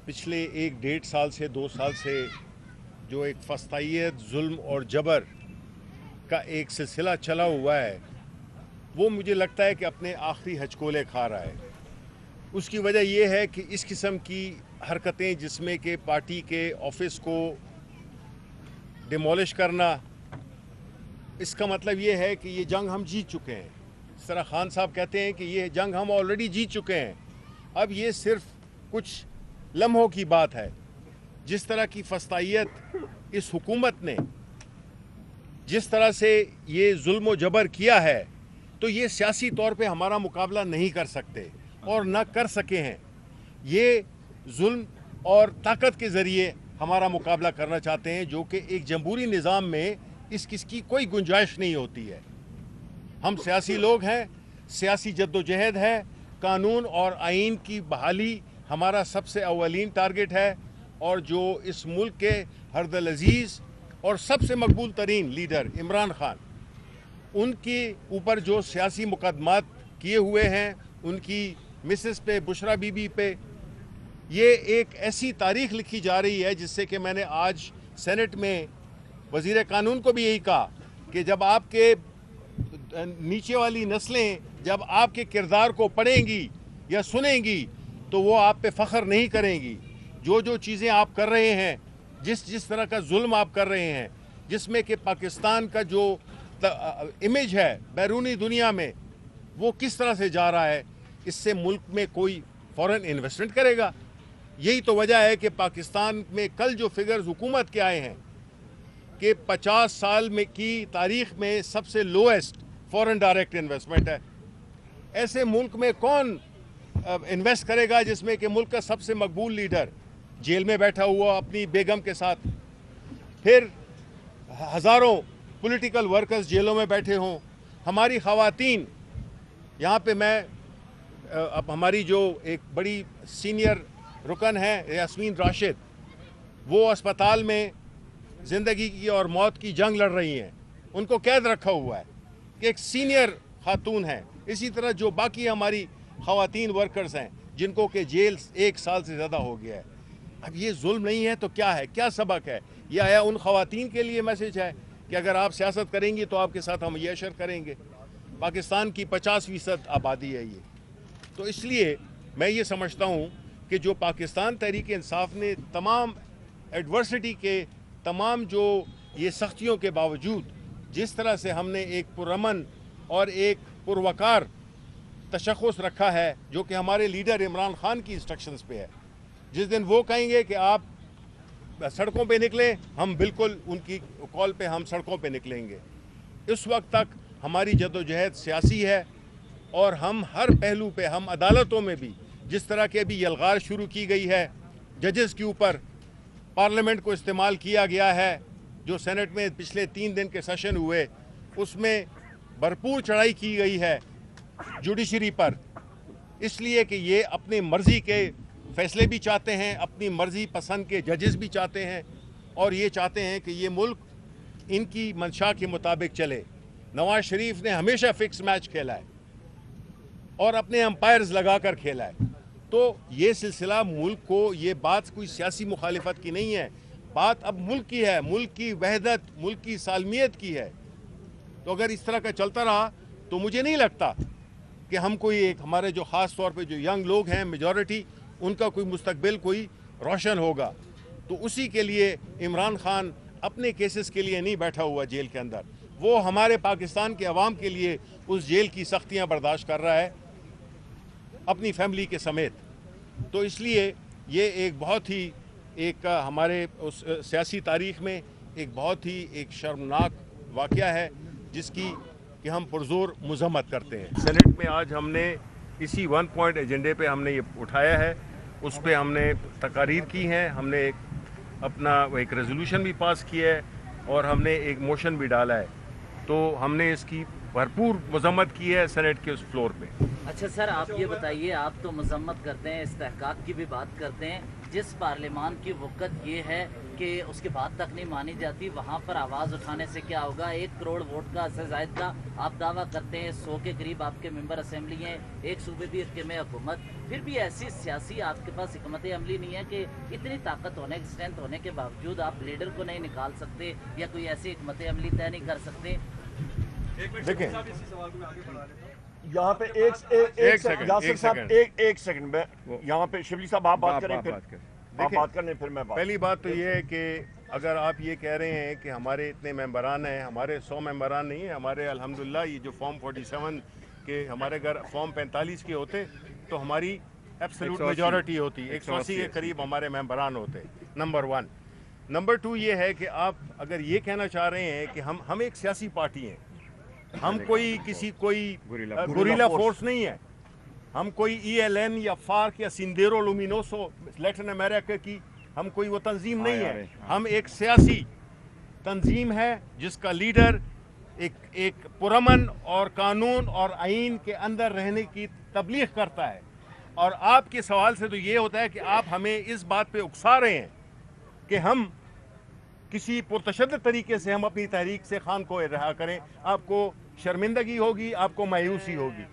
पिछले 1-1.5 साल से 2 साल से जो एक फस्तायत, जुल्म और जबर का एक सिलसिला चला हुआ है, वो मुझे लगता है कि अपने आखिरी हचकोले खा रहा है। उसकी वजह ये है कि इस किस्म की हरकतें, जिसमें कि पार्टी के ऑफिस को डिमोलिश करना, इसका मतलब ये है कि ये जंग हम जीत चुके हैं। इस तरह खान साहब कहते हैं कि ये जंग हम ऑलरेडी जीत चुके हैं, अब ये सिर्फ कुछ लम्हों की बात है। जिस तरह की फस्तायत इस हुकूमत ने, जिस तरह से ये जुल्म व जबर किया है, तो ये सियासी तौर पे हमारा मुकाबला नहीं कर सकते और न कर सके हैं। ये जुल्म और ताकत के ज़रिए हमारा मुकाबला करना चाहते हैं, जो कि एक जमहूरी निज़ाम में इसकी कोई गुंजाइश नहीं होती है। हम सियासी लोग हैं, सियासी जद्दोजहद है, कानून और आइन की बहाली हमारा सबसे अव्वलीन टारगेट है, और जो इस मुल्क के हरदल अजीज़ और सबसे मकबूल तरीन लीडर इमरान खान, उनके ऊपर जो सियासी मुकदमात किए हुए हैं, उनकी मिसेस पे, बुशरा बीबी पे, ये एक ऐसी तारीख लिखी जा रही है जिससे कि मैंने आज सेनेट में वज़ीर कानून को भी यही कहा कि जब आपके नीचे वाली नस्लें जब आपके किरदार को पढ़ेंगी या सुनेंगी तो वो आप पे फ़ख्र नहीं करेंगी। जो चीज़ें आप कर रहे हैं, जिस तरह का जुल्म आप कर रहे हैं, जिसमें कि पाकिस्तान का जो इमेज है बैरूनी दुनिया में वो किस तरह से जा रहा है, इससे मुल्क में कोई फॉरेन इन्वेस्टमेंट करेगा। यही तो वजह है कि पाकिस्तान में कल जो फिगर्स हुकूमत के आए हैं कि 50 साल में की तारीख में सबसे लोएस्ट फॉरेन डायरेक्ट इन्वेस्टमेंट है। ऐसे मुल्क में कौन इन्वेस्ट करेगा जिसमें कि मुल्क का सबसे मकबूल लीडर जेल में बैठा हुआ अपनी बेगम के साथ, फिर हज़ारों पॉलिटिकल वर्कर्स जेलों में बैठे हों, हमारी ख़वातीन यहाँ पे मैं अब हमारी जो एक बड़ी सीनियर रुकन है यास्मीन राशिद, वो अस्पताल में ज़िंदगी की और मौत की जंग लड़ रही हैं, उनको कैद रखा हुआ है कि एक सीनियर खातून है। इसी तरह जो बाकी हमारी ख़वातीन वर्कर्स हैं जिनको कि जेल 1 साल से ज़्यादा हो गया है। अब ये जुल्म नहीं है तो क्या है, क्या सबक है? ये आया उन ख़वातीन के लिए मैसेज है कि अगर आप सियासत करेंगी तो आपके साथ हम ये अशर करेंगे। पाकिस्तान की 50% आबादी है ये, तो इसलिए मैं ये समझता हूँ कि जो पाकिस्तान तहरीक इंसाफ ने तमाम एडवर्सिटी के, तमाम जो ये सख्तियों के बावजूद जिस तरह से हमने एक पुरअमन और एक पुरवकार तशख़्ख़ुस रखा है, जो कि हमारे लीडर इमरान खान की इंस्ट्रक्शंस पे है। जिस दिन वो कहेंगे कि आप सड़कों पे निकले, हम बिल्कुल उनकी कॉल पे हम सड़कों पे निकलेंगे। इस वक्त तक हमारी जद्दोजहद सियासी है और हम हर पहलू पे, हम अदालतों में भी जिस तरह के अभी यलगार शुरू की गई है जजेस के ऊपर, पार्लियामेंट को इस्तेमाल किया गया है, जो सेनेट में पिछले 3 दिन के सेशन हुए उसमें भरपूर चढ़ाई की गई है जुडिशरी पर, इसलिए कि ये अपनी मर्ज़ी के फैसले भी चाहते हैं, अपनी मर्ज़ी पसंद के जजेस भी चाहते हैं, और ये चाहते हैं कि ये मुल्क इनकी मंशा के मुताबिक चले। नवाज शरीफ ने हमेशा फिक्स मैच खेला है और अपने अंपायर्स लगा कर खेला है। तो ये सिलसिला मुल्क को, ये बात कोई सियासी मुखालिफत की नहीं है, बात अब मुल्क की है, मुल्क की वहदत, मुल्क की सालमियत की है। तो अगर इस तरह का चलता रहा तो मुझे नहीं लगता कि हम कोई एक, हमारे जो ख़ास तौर पे जो यंग लोग हैं मेजॉरिटी, उनका कोई मुस्तकबिल कोई रोशन होगा। तो उसी के लिए इमरान खान अपने केसेस के लिए नहीं बैठा हुआ जेल के अंदर, वो हमारे पाकिस्तान के अवाम के लिए उस जेल की सख्तियाँ बर्दाश्त कर रहा है अपनी फैमिली के समेत। तो इसलिए ये एक बहुत ही एक हमारे उस सियासी तारीख़ में एक बहुत ही एक शर्मनाक वाक़या है जिसकी कि हम पुरज़ोर मज़म्मत करते हैं। सेनेट में आज हमने इसी 1 पॉइंट एजेंडे पे हमने ये उठाया है, उस पे हमने तकारीर की हैं, हमने अपना एक रेजोल्यूशन भी पास किया है और हमने एक मोशन भी डाला है। तो हमने इसकी भरपूर मज़म्मत की है सेनेट के उस फ्लोर पे। अच्छा सर, आप ये बताइए, आप तो मज़म्मत करते हैं, इस्तेहकाक की भी बात करते हैं, جس پارلیمان کی وقت یہ ہے کہ اس کی بات تک نہیں مانی جاتی، وہاں پر آواز اٹھانے سے کیا ہوگا؟ 1 کروڑ ووٹ کا سے زائد کا آپ دعویٰ کرتے ہیں، 100 کے قریب آپ کے ممبر اسمبلی ہیں، ایک صوبے بھی حکم حکومت، پھر بھی ایسی سیاسی آپ کے پاس حکمت عملی نہیں ہے کہ اتنی طاقت ہونے اسٹرینتھ ہونے کے باوجود آپ لیڈر کو نہیں نکال سکتے یا کوئی ایسی حکمت عملی طے نہیں کر سکتے؟ دیکھیں یہاں پہ ایک سیکنڈ یاسر صاحب ایک سیکنڈ میں یہاں پہ شبلی صاحب آپ بات کریں، پھر آپ بات کریں، پھر میں بات. پہلی بات تو یہ ہے کہ اگر آپ یہ کہہ رہے ہیں کہ ہمارے اتنے ممبران ہیں، ہمارے 100 ممبران نہیں ہیں، ہمارے الحمدللہ یہ جو فارم 47 کے ہمارے گھر فارم 45 کے ہوتے تو ہماری ایبسلوٹ میجورٹی ہوتی، 180 کے قریب ہمارے ممبران ہوتے. نمبر 1. نمبر 2 یہ ہے کہ آپ اگر یہ کہنا چاہ رہے ہیں کہ ہم ایک سیاسی پارٹی ہیں، ہم کوئی گوریلا فورس نہیں ہے، ہم کوئی ELN یا فارک یا سندیرو لومینوسو لیٹن امریکہ کی ہم کوئی وہ تنظیم نہیں ہے. ہم ایک سیاسی تنظیم ہے جس کا لیڈر ایک پرامن اور قانون اور آئین کے اندر رہنے کی تبلیغ کرتا ہے. اور آپ کے سوال سے تو یہ ہوتا ہے کہ آپ ہمیں اس بات پہ اکسا رہے ہیں کہ ہم کسی پرتشدد طریقے سے ہم اپنی تحریک سے خان کو رہا کریں. آپ کو شرمندگی ہوگی، آپ کو مایوسی ہوگی.